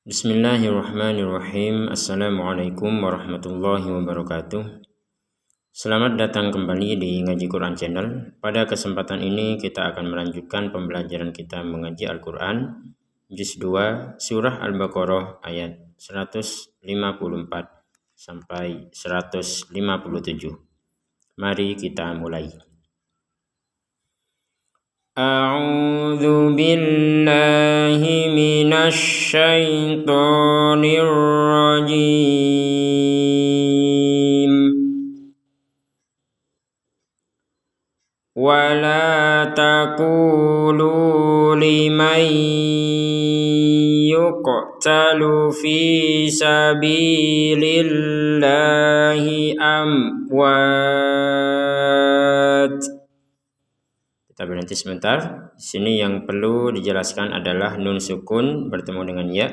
Bismillahirrahmanirrahim. Assalamualaikum warahmatullahi wabarakatuh. Selamat datang kembali di Ngaji Quran Channel. Pada kesempatan ini kita akan melanjutkan pembelajaran kita mengaji Al-Quran Juz 2 Surah Al-Baqarah ayat 154 sampai 157. Mari kita mulai. A'udzu billahi minasy syaithanir rajim. Wala taqulu liman yuqtalu fi sabilillahi amwat. Kita berhenti sebentar. Di sini yang perlu dijelaskan adalah nun sukun bertemu dengan ya.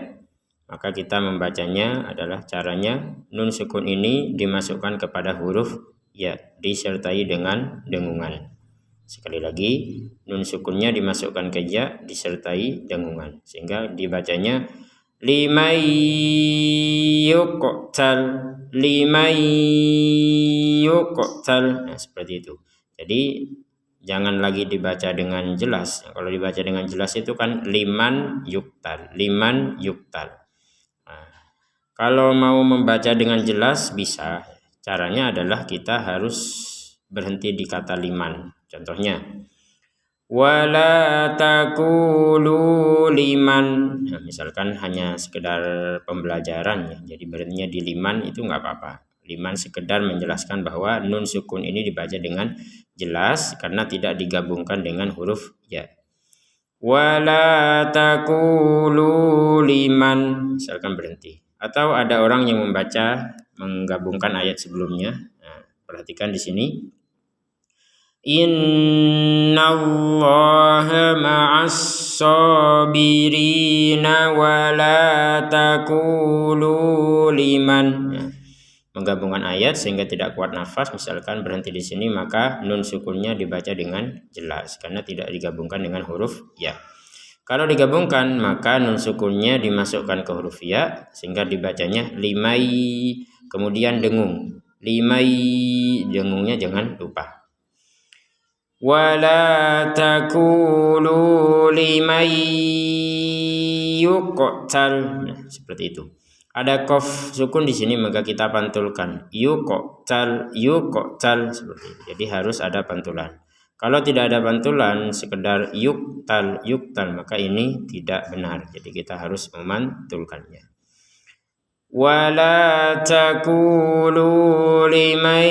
Maka kita membacanya adalah caranya nun sukun ini dimasukkan kepada huruf ya disertai dengan dengungan. Sekali lagi, nun sukunnya dimasukkan ke ya disertai dengungan sehingga dibacanya limay yuqtal, limay yuqtal. Nah, seperti itu. Jadi jangan lagi dibaca dengan jelas. Kalau dibaca dengan jelas itu kan liman yuktal, liman yuktal. Nah, kalau mau membaca dengan jelas bisa. Caranya adalah kita harus berhenti di kata liman. Contohnya, wala taqulu liman. Nah, misalkan hanya sekedar pembelajaran ya. Jadi berhentinya di liman itu nggak apa-apa. Liman sekedar menjelaskan bahwa nun sukun ini dibaca dengan jelas karena tidak digabungkan dengan huruf ya. Wala taqulu liman, misalkan berhenti. Atau ada orang yang membaca menggabungkan ayat sebelumnya. Nah, perhatikan di sini. Innallaha ma'as sabirina wala taqulu liman. Nah, menggabungkan ayat sehingga tidak kuat nafas, misalkan berhenti di sini, maka nun sukunnya dibaca dengan jelas karena tidak digabungkan dengan huruf ya. Kalau digabungkan maka nun sukunnya dimasukkan ke huruf ya sehingga dibacanya limai, kemudian dengung. Limai, dengungnya jangan lupa. Wala taqulu limai yuqtal. Nah, seperti itu. Ada qaf sukun di sini maka kita pantulkan yuqtal, yuqtal seperti itu. Jadi harus ada pantulan. Kalau tidak ada pantulan sekedar yuqtal, yuqtal maka ini tidak benar. Jadi kita harus memantulkannya. Wala taqulu liman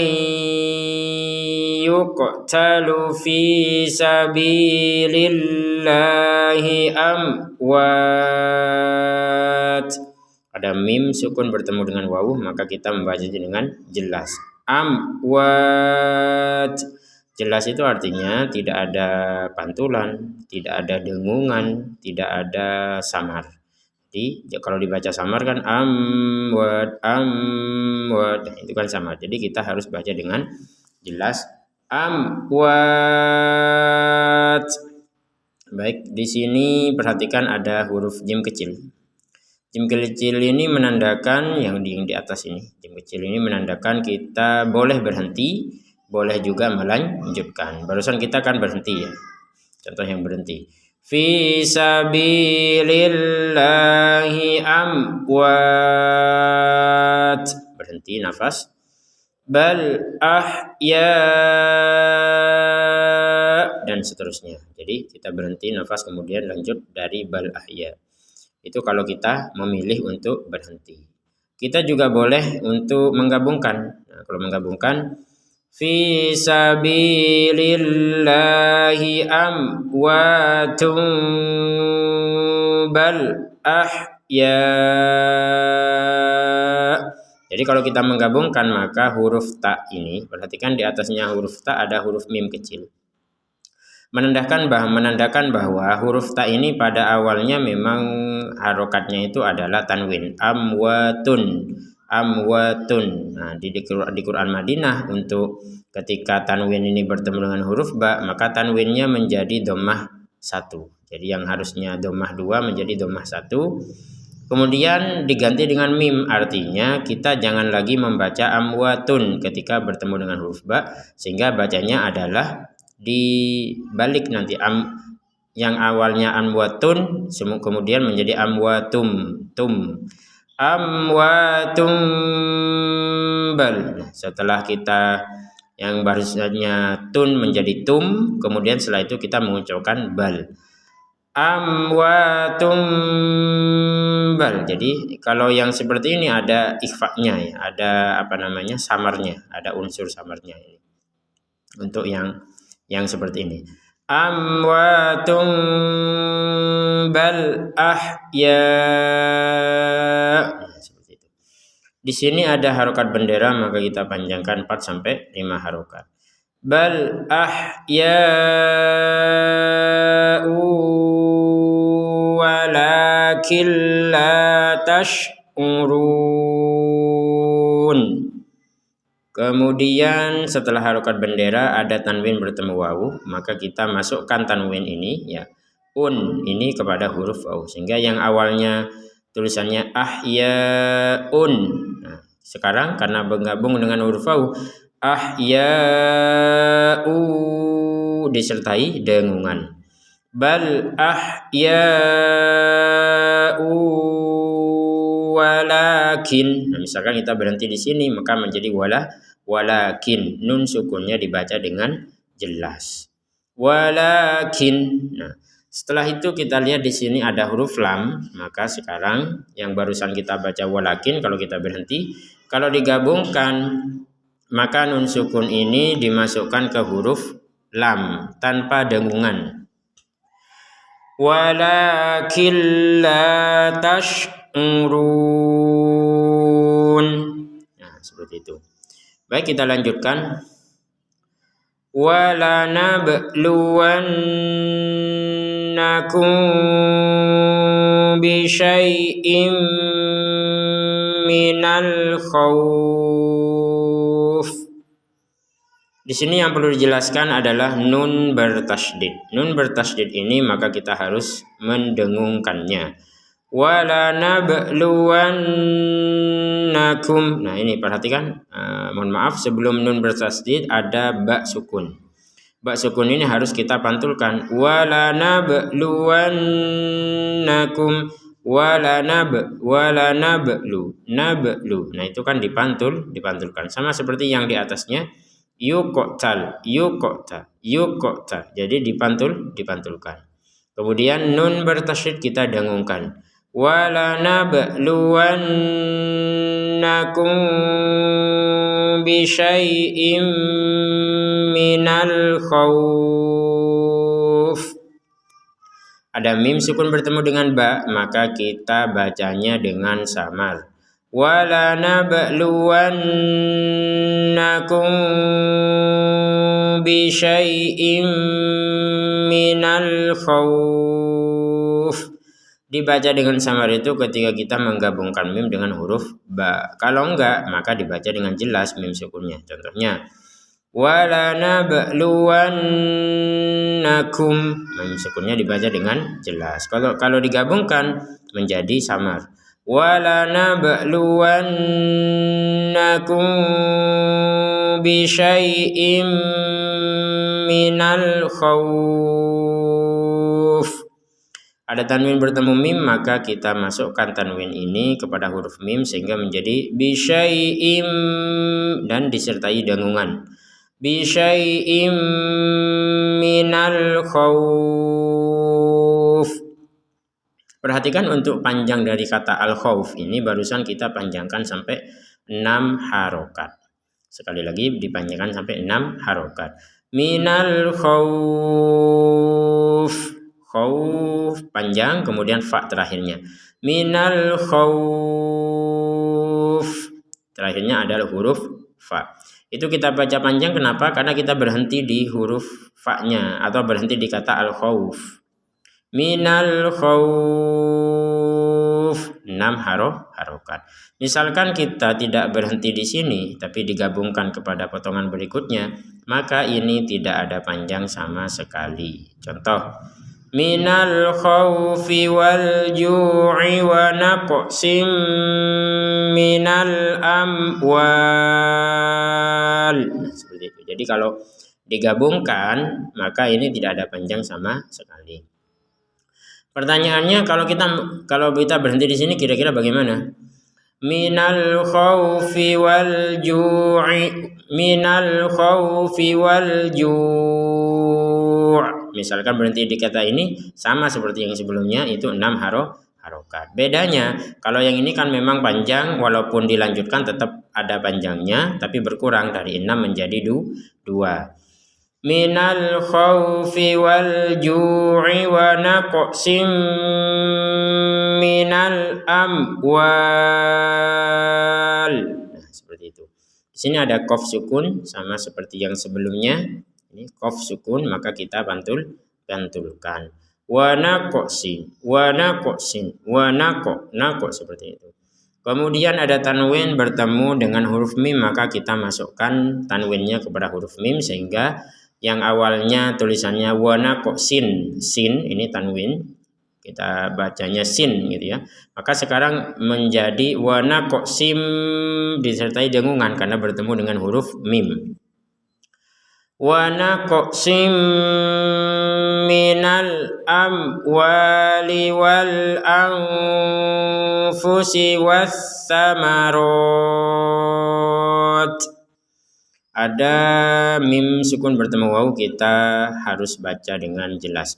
yuqtalu fi sabilillahi amwat. Ada mim sukun bertemu dengan wawu maka kita membacanya dengan jelas. Amwat. Jelas itu artinya tidak ada pantulan, tidak ada dengungan, tidak ada samar. Jadi kalau dibaca samar kan amwat, amwat, itu kan samar. Jadi kita harus baca dengan jelas amwat. Baik, di sini perhatikan ada huruf jim kecil. Jim kecil ini menandakan yang di atas ini. Jim kecil ini menandakan kita boleh berhenti, boleh juga melanjutkan. Barusan kita kan berhenti ya. Contoh yang berhenti. Fi sabilillahi amwat. Berhenti nafas. Bal ahya dan seterusnya. Jadi kita berhenti nafas kemudian lanjut dari bal ahya. Itu kalau kita memilih untuk berhenti. Kita juga boleh untuk menggabungkan. Nah, kalau menggabungkan fi sabilillahi amwatum bal ahya. Jadi kalau kita menggabungkan maka huruf ta ini, perhatikan di atasnya huruf ta ada huruf mim kecil. Menandakan bahwa huruf ta ini pada awalnya memang harokatnya itu adalah tanwin. Amwatun, amwatun. Nah, di Quran Madinah untuk ketika tanwin ini bertemu dengan huruf ba, maka tanwinnya menjadi dhammah 1. Jadi yang harusnya dhammah 2 menjadi dhammah 1. Kemudian diganti dengan mim, artinya kita jangan lagi membaca amwatun ketika bertemu dengan huruf ba, sehingga bacanya adalah dibalik nanti, yang awalnya amwatun kemudian menjadi amwatum, amwatum bal. Setelah kita yang barusannya tun menjadi tum, kemudian setelah itu kita mengucapkan bal, amwatum bal. Jadi kalau yang seperti ini ada ikhfa'nya ya, ada samarnya, ada unsur samarnya ini. Untuk yang seperti ini, amwatum bal ahya. Seperti itu. Di sini ada harokat bendera, maka kita panjangkan 4 sampai 5 harokat. Bal ahya'u walakin la tash'urun. Kemudian setelah harokat bendera ada tanwin bertemu wawu, maka kita masukkan tanwin ini ya, ini kepada huruf wawu, sehingga yang awalnya tulisannya ahyaun. Nah, sekarang karena bergabung dengan huruf wawu, ahya'u disertai dengungan. Bal ahya'u walakin. Nah, misalkan kita berhenti di sini maka menjadi walakin, nun sukunnya dibaca dengan jelas. Walakin. Nah, setelah itu kita lihat di sini ada huruf lam, maka sekarang yang barusan kita baca walakin kalau kita berhenti, kalau digabungkan maka nun sukun ini dimasukkan ke huruf lam tanpa dengungan. Walakin la tash'urun. Nah, seperti itu. Baik, kita lanjutkan. Walanabluwannakum bisyai'im minal khawf. Di sini yang perlu dijelaskan adalah nun bertasydid. Nun bertasydid ini maka kita harus mendengungkannya. Walanabluwannakum. Nah, ini perhatikan, mohon maaf, sebelum nun bertasydid ada ba sukun. Ba sukun ini harus kita pantulkan. Walanabluwannakum. Walanablu. Nah, itu kan dipantulkan. Sama seperti yang di atasnya. Yuqtal. Jadi dipantulkan. Kemudian nun bertasydid kita dengungkan. Walanabluwannakum bisyai'im minal khawf. Ada mim sukun bertemu dengan ba, maka kita bacanya dengan samar. Walanabluwannakum bisyai'im minal khawf. Dibaca dengan samar itu ketika kita menggabungkan mim dengan huruf ba. Kalau enggak, maka dibaca dengan jelas mim sukunnya. Contohnya, walanabluwannakum. Mim sukunnya dibaca dengan jelas. Kalau digabungkan menjadi samar. Walanabluwannakum bisyai'im minal khawf. Ada tanwin bertemu mim, maka kita masukkan tanwin ini kepada huruf mim sehingga menjadi bisyai'im dan disertai dengungan. Bisyai'im minal khawf. Perhatikan untuk panjang dari kata al-khawf ini barusan kita panjangkan sampai 6 harokat. Sekali lagi dipanjangkan sampai 6 harokat. Minal khawf. Khawf panjang, kemudian fa terakhirnya. Minal khawf. Terakhirnya adalah huruf fa. Itu kita baca panjang, kenapa? Karena kita berhenti di huruf fa-nya atau berhenti di kata al-khawf. Minal khawf. 6 harokat. Misalkan kita tidak berhenti di sini tapi digabungkan kepada potongan berikutnya, maka ini tidak ada panjang sama sekali. Contoh, minal khawfi wal ju'i wa naqsim minal amwal. Nah, seperti itu. Jadi kalau digabungkan maka ini tidak ada panjang sama sekali. Pertanyaannya kalau kita berhenti di sini kira-kira bagaimana? Minal khawfi wal ju'i, minal khawfi wal ju'. Misalkan berhenti di kata ini sama seperti yang sebelumnya, itu 6 harokat. Bedanya kalau yang ini kan memang panjang, walaupun dilanjutkan tetap ada panjangnya, tapi berkurang dari 6 menjadi 2. Minal khawfi wal ju'i wa naqsim minal amwal. Nah, seperti itu. Di sini ada qaf sukun sama seperti yang sebelumnya. Ini qaf sukun maka kita bantulkan. Wa naqsim, wa naqsim, wa naqo seperti itu. Kemudian ada tanwin bertemu dengan huruf mim, maka kita masukkan tanwinnya kepada huruf mim sehingga yang awalnya tulisannya wa naqsin, sin ini tanwin, kita bacanya sin gitu ya. Maka sekarang menjadi wa naqsim disertai dengungan karena bertemu dengan huruf mim. Wa naqsim minal amwali wal anfusi was samarat. Ada mim sukun bertemu waw, kita harus baca dengan jelas.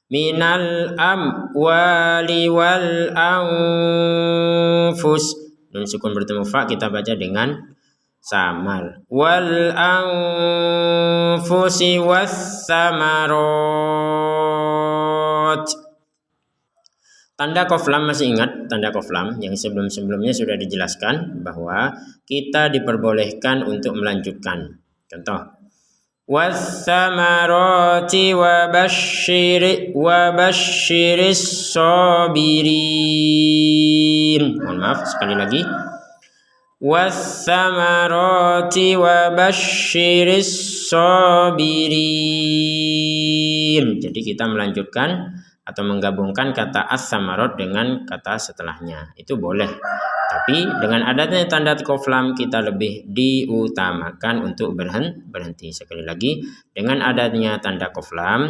Minal amwali wal anfus. Nun sukun bertemu fa, kita baca dengan samar. Wal anfusi was samarat. Tanda qaf lam, masih ingat tanda qaf lam yang sebelum-sebelumnya sudah dijelaskan bahwa kita diperbolehkan untuk melanjutkan. Contoh, was-samarati wa basyiris sabirin. Mohon maaf sekali lagi. Was-samarati wa basyiris sabirin. Jadi kita melanjutkan atau menggabungkan kata as-samarat dengan kata setelahnya, itu boleh. Tapi dengan adanya tanda qaf lam kita lebih diutamakan untuk berhenti. Sekali lagi, dengan adanya tanda qaf lam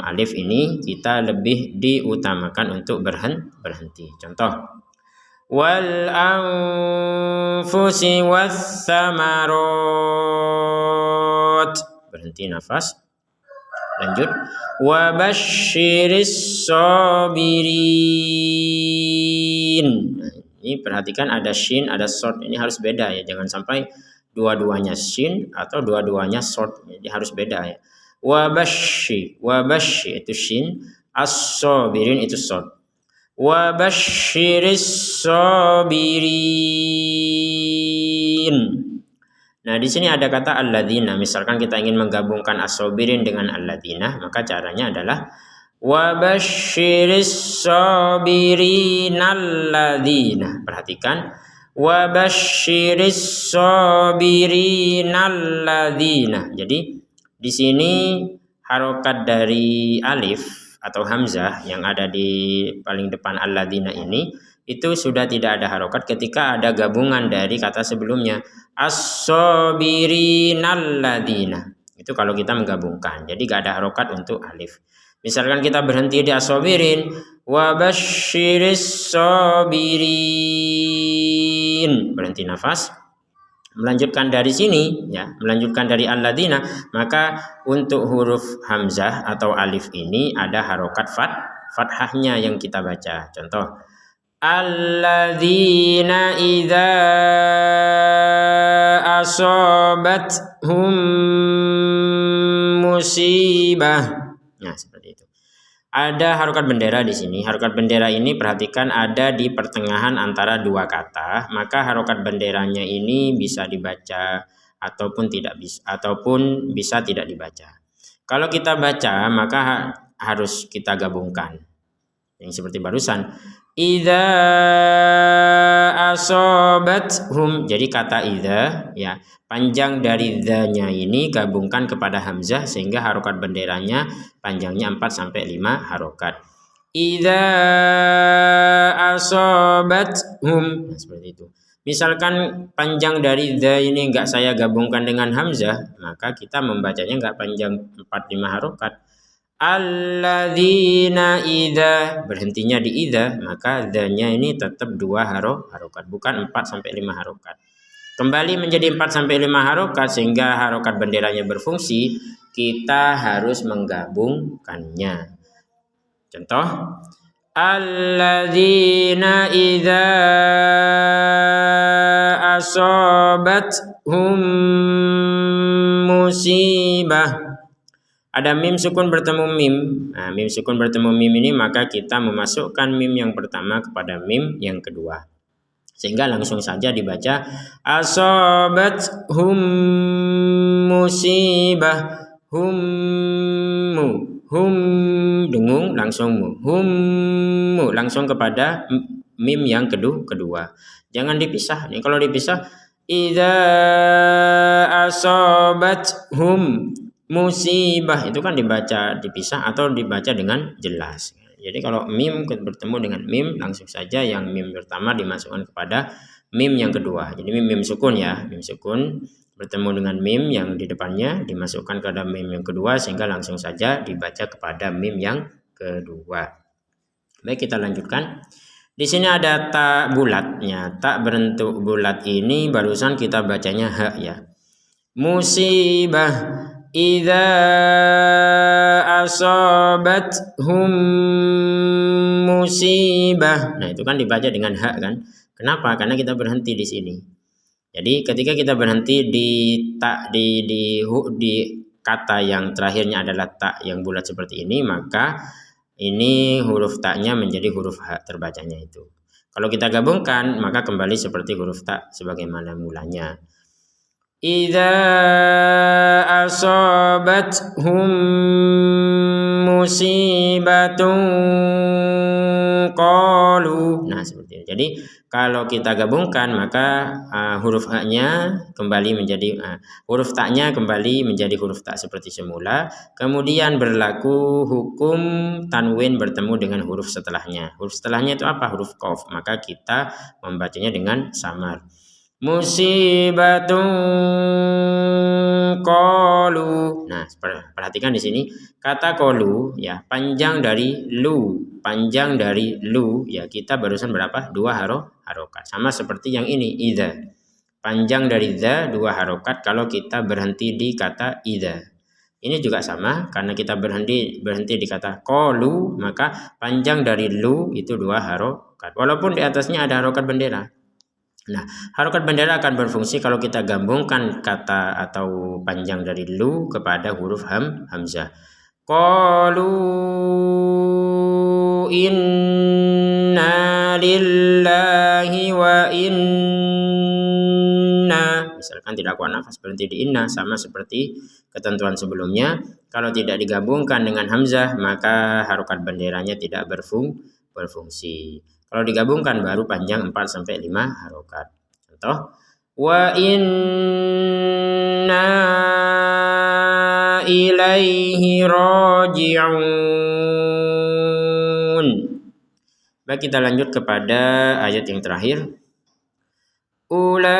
alif ini kita lebih diutamakan untuk berhenti. Contoh, wal anfusi was samarat, berhenti nafas. Lanjut, wa basyiris sabirin. Nah, ini perhatikan ada shin, ada short. Ini harus beda ya, jangan sampai dua-duanya shin atau dua-duanya short. Jadi harus beda ya. Wa basyi itu shin, as-sabirin itu short. Wa basyiris sabirin. Nah, di sini ada kata alladzina. Misalkan kita ingin menggabungkan as-sabirin dengan alladzina, maka caranya adalah wa basyiris sabirin alladzina. Perhatikan, wa basyiris sabirin alladzina. Jadi di sini harokat dari alif atau hamzah yang ada di paling depan alladzina ini itu sudah tidak ada harokat ketika ada gabungan dari kata sebelumnya, as-sabirin alladzina. Itu kalau kita menggabungkan, jadi gak ada harokat untuk alif. Misalkan kita berhenti di as-sabirin, wa basyiris sabirin, berhenti nafas, melanjutkan dari sini ya, melanjutkan dari alladzina, maka untuk huruf hamzah atau alif ini ada harokat fathahnya yang kita baca. Contoh, alladzina idza asabathum musibah. Nah, seperti itu. Ada harokat bendera di sini. Harokat bendera ini perhatikan ada di pertengahan antara dua kata, maka harokat benderanya ini bisa dibaca ataupun bisa tidak dibaca. Kalau kita baca maka harus kita gabungkan. Yang seperti barusan, Idza asobathum. Jadi kata idza ya, panjang dari dzanya ini gabungkan kepada hamzah sehingga harokat benderanya panjangnya 4 sampai 5 harokat. Idza asobathum. Nah, seperti itu. Misalkan panjang dari dza ini enggak saya gabungkan dengan hamzah, maka kita membacanya enggak panjang 4-5 harokat. Alladzina idza, berhentinya di idza, maka dzanya ini tetap 2 harokat, bukan 4 sampai 5 harokat. Kembali menjadi 4 sampai 5 harokat sehingga harokat benderanya berfungsi, kita harus menggabungkannya. Contoh, alladzina idza asobathum musibah. Ada mim sukun bertemu mim. Nah, mim sukun bertemu mim ini maka kita memasukkan mim yang pertama kepada mim yang kedua. Sehingga langsung saja dibaca asobathum musibah. Hum dengung langsung langsung kepada mim yang kedua. Jangan dipisah. Nih kalau dipisah idza asobathum musibah itu kan dibaca dipisah atau dibaca dengan jelas. Jadi kalau mim bertemu dengan mim, langsung saja yang mim pertama dimasukkan kepada mim yang kedua. Jadi mim sukun ya, mim sukun bertemu dengan mim yang di depannya dimasukkan kepada mim yang kedua sehingga langsung saja dibaca kepada mim yang kedua. Baik, kita lanjutkan. Di sini ada ta bulatnya. Ta berbentuk bulat ini barusan kita bacanya ha ya. Musibah idza asobathum musibah. Nah, itu kan dibaca dengan ha kan? Kenapa? Karena kita berhenti di sini. Jadi ketika kita berhenti di ta di kata yang terakhirnya adalah ta yang bulat seperti ini, maka ini huruf ta-nya menjadi huruf ha terbacanya itu. Kalau kita gabungkan, maka kembali seperti huruf ta sebagaimana mulanya. Idza asobathum musibatun qalu. Nah, seperti itu. Jadi kalau kita gabungkan maka huruf a-nya kembali menjadi huruf ta-nya kembali menjadi huruf ta seperti semula. Kemudian berlaku hukum tanwin bertemu dengan huruf setelahnya. Huruf setelahnya itu apa? Huruf qaf. Maka kita membacanya dengan samar. Musibatun qalu. Nah, perhatikan di sini kata qalu ya, panjang dari lu ya, kita barusan berapa? 2 harokat. Sama seperti yang ini idza. Panjang dari dza 2 harokat kalau kita berhenti di kata idza. Ini juga sama karena kita berhenti di kata qalu, maka panjang dari lu itu 2 harokat. Walaupun di atasnya ada harokat bendera. Nah, harokat bendera akan berfungsi kalau kita gabungkan kata atau panjang dari lu kepada huruf hamzah. Qalu inna lillahi wa inna. Misalkan tidak kuat nafas berhenti di inna, sama seperti ketentuan sebelumnya. Kalau tidak digabungkan dengan hamzah, maka harokat benderanya tidak berfungsi. Kalau digabungkan baru panjang 4 sampai 5 harokat. Contoh, wa inna ilaihi raji'un. Baik, kita lanjut kepada ayat yang terakhir. Ulaika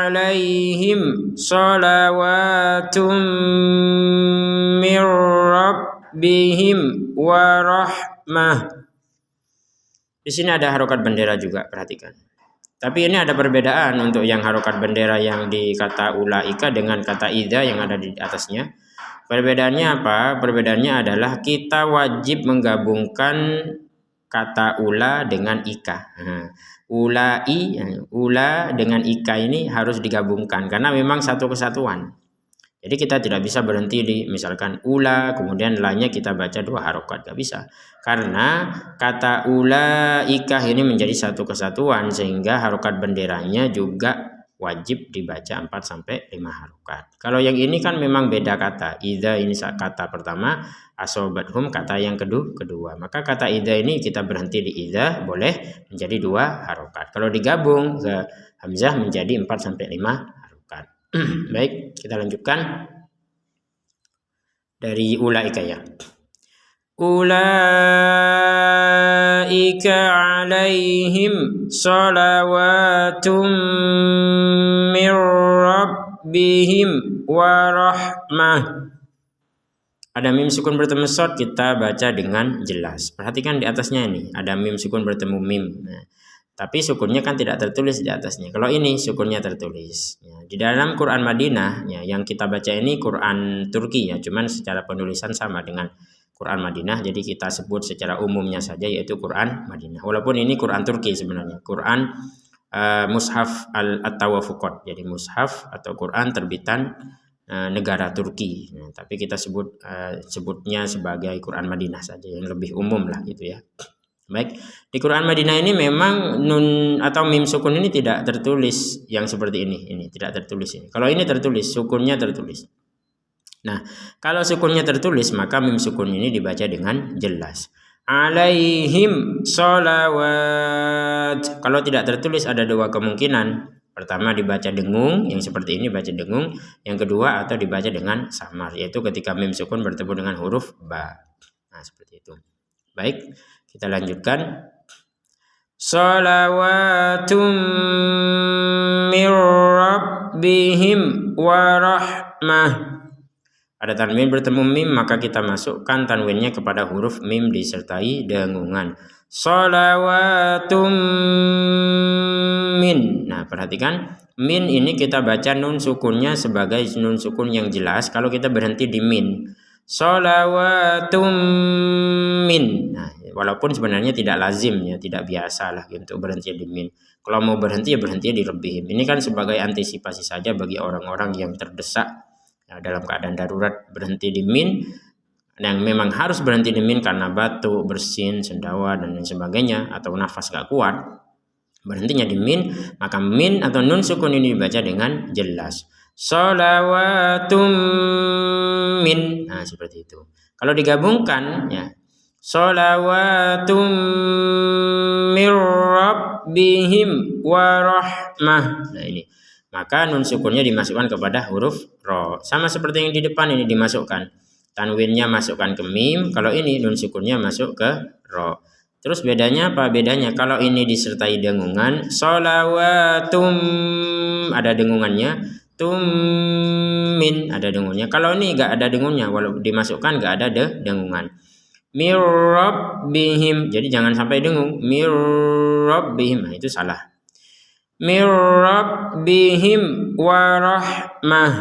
alaihim salawatum mir rabbihim wa rahmah. Di sini ada harokat bendera juga, perhatikan. Tapi ini ada perbedaan untuk yang harokat bendera yang di kata ulaika dengan kata idza yang ada di atasnya. Perbedaannya apa? Perbedaannya adalah kita wajib menggabungkan kata ula dengan ika. Ula dengan ika ini harus digabungkan karena memang satu kesatuan. Jadi kita tidak bisa berhenti di misalkan ula kemudian la-nya kita baca 2 harokat, gak bisa. Karena kata ula ika ini menjadi satu kesatuan sehingga harokat benderanya juga wajib dibaca 4 sampai 5 harokat. Kalau yang ini kan memang beda kata. Idza ini kata pertama, asobathum kata yang kedua. Maka kata idza ini kita berhenti di idza boleh menjadi 2 harokat. Kalau digabung ke hamzah menjadi 4 sampai 5 harokat. Baik, kita lanjutkan dari ulaika ya. Ulaika alaihim salawatum mir rabbihim wa rahmah. Ada mim sukun bertemu shad, kita baca dengan jelas. Perhatikan di atasnya ini, ada mim sukun bertemu mim. Nah, tapi sukunnya kan tidak tertulis di atasnya. Kalau ini sukunnya tertulis. Ya, di dalam Quran Madinah, ya, yang kita baca ini Quran Turki ya, cuman secara penulisan sama dengan Quran Madinah, jadi kita sebut secara umumnya saja yaitu Quran Madinah. Walaupun ini Quran Turki sebenarnya, Quran Mushaf At-Tawafuqat, jadi mushaf atau Quran terbitan negara Turki. Nah, tapi kita sebutnya sebagai Quran Madinah saja, yang lebih umum lah gitu ya. Baik, di Quran Madinah ini memang nun atau mim sukun ini tidak tertulis yang seperti ini tidak tertulis ini. Kalau ini tertulis, sukunnya tertulis. Nah, kalau sukunnya tertulis maka mim sukun ini dibaca dengan jelas. Alaihim sholawat. Kalau tidak tertulis ada 2 kemungkinan. Pertama dibaca dengung, yang seperti ini baca dengung. Yang kedua atau dibaca dengan samar, yaitu ketika mim sukun bertemu dengan huruf ba. Nah, seperti itu. Baik, kita lanjutkan. Shalawatum mir rabbihim wa rahmah. Ada tanwin bertemu mim maka kita masukkan tanwinnya kepada huruf mim disertai dengungan. Shalawatum min. Nah, perhatikan min ini kita baca nun sukunnya sebagai nun sukun yang jelas kalau kita berhenti di min. Shalawatum min. Nah, walaupun sebenarnya tidak lazim ya, tidak biasa lah untuk berhenti di min. Kalau mau berhenti ya berhenti di rabbihim. Ini kan sebagai antisipasi saja bagi orang-orang yang terdesak. Ya, dalam keadaan darurat berhenti di min, yang memang harus berhenti di min karena batuk, bersin, sendawa dan lain sebagainya, atau nafas gak kuat, berhentinya di min, maka min atau nun sukun ini dibaca dengan jelas. Shalawatum min. Nah, seperti itu. Kalau digabungkan ya, shalawatum mir rabbihim wa rahmah. Nah, ini maka nun sukunnya dimasukkan kepada huruf ro. Sama seperti yang di depan ini dimasukkan. Tanwinnya masukkan ke mim, kalau ini nun sukunnya masuk ke ro. Terus bedanya apa? Bedanya kalau ini disertai dengungan, sholawatum ada dengungannya, min ada dengungannya. Kalau ini enggak ada dengungannya, walaupun dimasukkan enggak ada dengungan. Mir rabbihim. Jadi jangan sampai dengung. Mir rabbihim. Nah, itu salah. Mir rabbihim wa rahmah.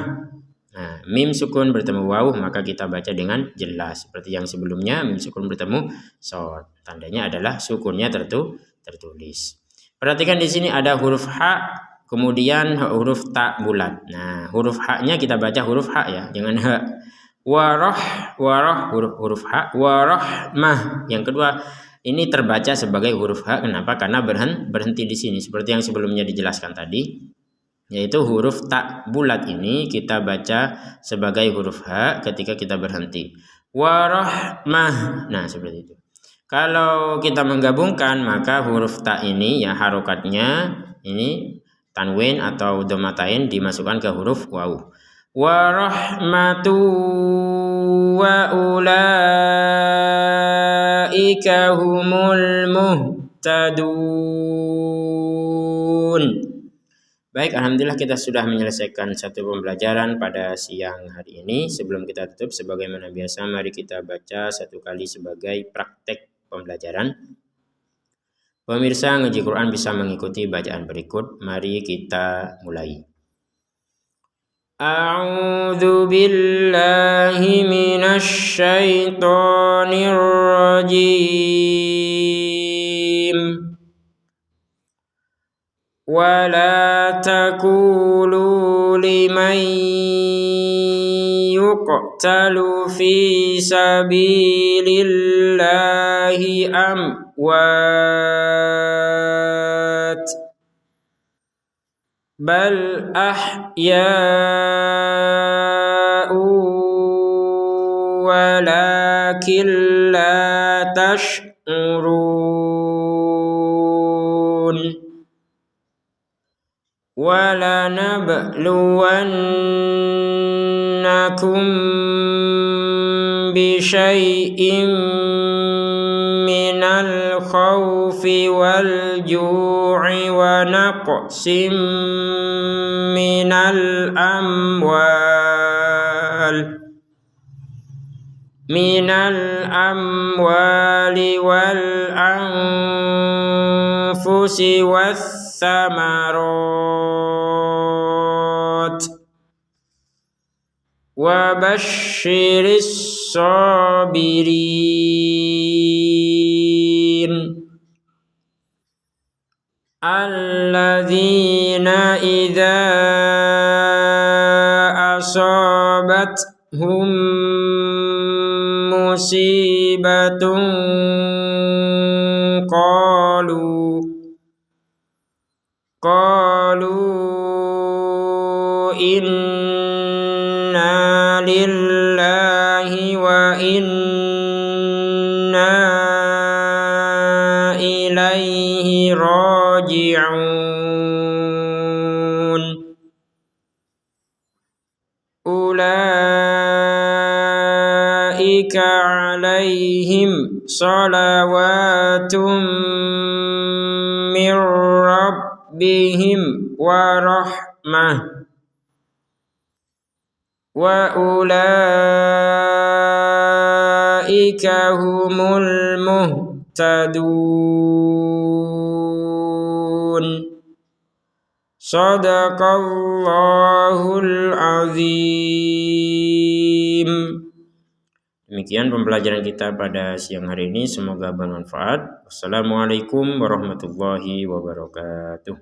Nah, mim sukun bertemu waw maka kita baca dengan jelas seperti yang sebelumnya mim sukun bertemu shad. Tandanya adalah sukunnya tertulis. Perhatikan di sini ada huruf ha, kemudian huruf ta bulat. Nah, huruf ha-nya kita baca huruf ha ya, jangan ha. Warah huruf ha, warahmah. Yang kedua ini terbaca sebagai huruf ha. Kenapa? Karena berhenti di sini seperti yang sebelumnya dijelaskan tadi, yaitu huruf ta bulat ini kita baca sebagai huruf ha ketika kita berhenti. Warahmah. Nah, seperti itu. Kalau kita menggabungkan maka huruf ta ini ya harokatnya ini tanwin atau dhammatain dimasukkan ke huruf waw. Warahmatu wa ulaika humul muhtadun. Baik, alhamdulillah kita sudah menyelesaikan satu pembelajaran pada siang hari ini. Sebelum kita tutup sebagaimana biasa mari kita baca satu kali sebagai praktek pembelajaran. Pemirsa ngaji Quran bisa mengikuti bacaan berikut. Mari kita mulai. A'udzu billahi minasy syaithanir rajim. Wala taqulu liman yuqtalu fi sabilillahi amwat bal ahya'u walakin la tash'urun walanabluwannakum bisyai'im minal khawfi wal ju'i wa naqsim minal amwali wal anfusi was samarat wa basyiris sabirin alladzina idza asabathum musibatun qalu inna lillahi wa inna ilaihi raji'un ulaika alaihim salawatum min rabbihim wa rahmah wa ulaika humul muhtadun. Shadaqallahul azim. Demikian pembelajaran kita pada siang hari ini, semoga bermanfaat. Wassalamualaikum warahmatullahi wabarakatuh.